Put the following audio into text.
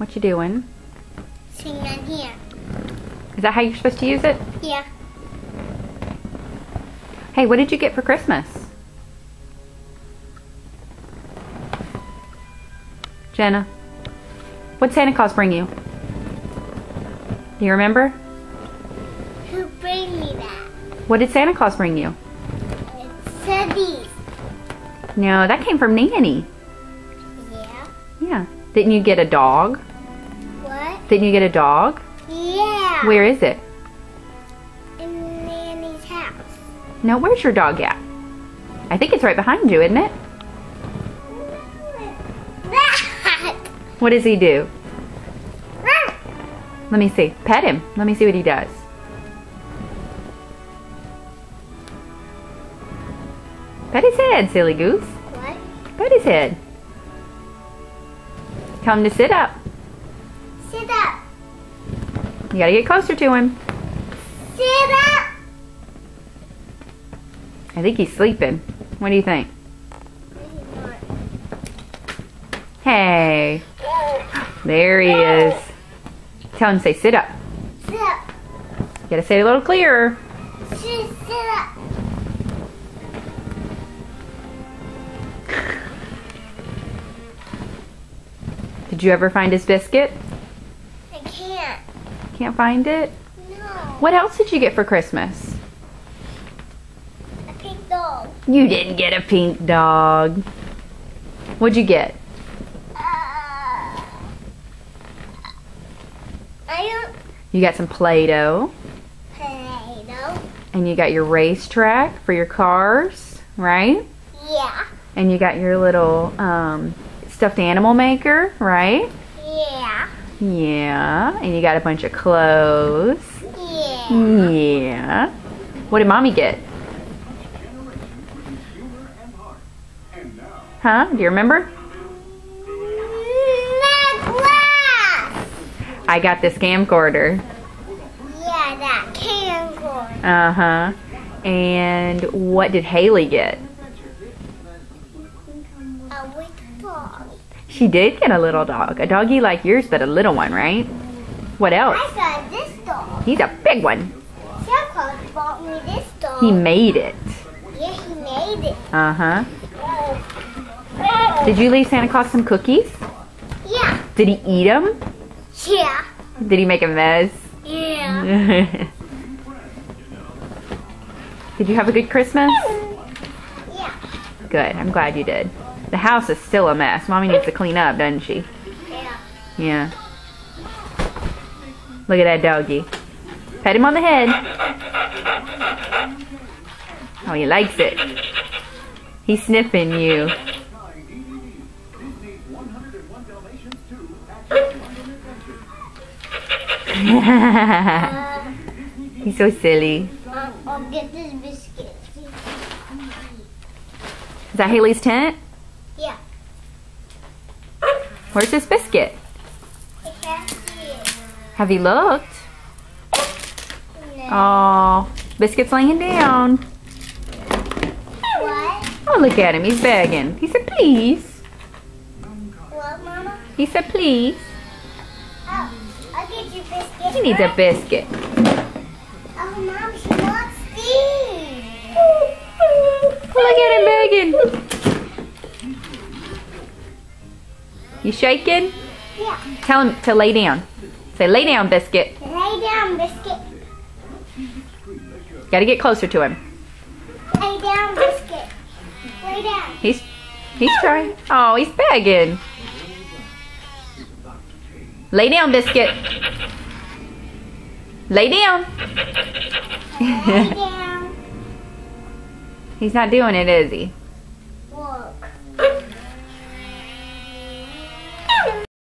What you doing? Sitting on here. Is that how you're supposed to use it? Yeah. Hey, what did you get for Christmas? Jenna, what'd Santa Claus bring you? Do you remember? Who bring me that? What did Santa Claus bring you? It's Teddy's. No, that came from Nanny. Yeah. Yeah. Didn't you get a dog? What? Didn't you get a dog? Yeah. Where is it? In Nanny's house. No, where's your dog at? I think it's right behind you, isn't it? That. What does he do? Let me see. Pet him. Let me see what he does. Pet his head, silly goose. What? Pet his head. Tell him to sit up. Sit up. You gotta get closer to him. Sit up. I think he's sleeping. What do you think? Hey. There he is. Tell him to say sit up. Sit up. You gotta say it a little clearer. Sit up. Did you ever find his biscuit? I can't. Can't find it? No. What else did you get for Christmas? A pink dog. You didn't get a pink dog. What'd you get? I don't You got some Play-Doh. Play-Doh. And you got your racetrack for your cars, right? Yeah. And you got your little stuffed animal maker, right? Yeah. Yeah. And you got a bunch of clothes. Yeah. Yeah. What did Mommy get? Huh? Do you remember? Necklace. I got this camcorder. Yeah, that camcorder. Uh-huh. And what did Haley get? A weak dog. She did get a little dog. A doggy like yours, but a little one, right? What else? I got this dog. He's a big one. Santa Claus bought me this dog. He made it. Yeah, he made it. Uh-huh. Did you leave Santa Claus some cookies? Yeah. Did he eat them? Yeah. Did he make a mess? Yeah. Did you have a good Christmas? Yeah. Good. I'm glad you did. The house is still a mess. Mommy needs to clean up, doesn't she? Yeah. Yeah. Look at that doggy. Pat him on the head. Oh, he likes it. He's sniffing you. He's so silly. I'll get this biscuit. Is that Haley's tent? Yeah. Where's this biscuit? I can't see it. Have you looked? No. Oh, biscuit's laying down. What? Oh, look at him. He's begging. He said, please. What, Mama? He said, please. Oh, I'll get you biscuit. He needs a biscuit. Oh, Mom, she wants these. Look at him begging. You shaking? Yeah. Tell him to lay down. Say, lay down, biscuit. Lay down, biscuit. Gotta get closer to him. Lay down, biscuit. Lay down. He's trying. Oh, he's begging. Lay down, biscuit. Lay down. Lay down. He's not doing it, is he?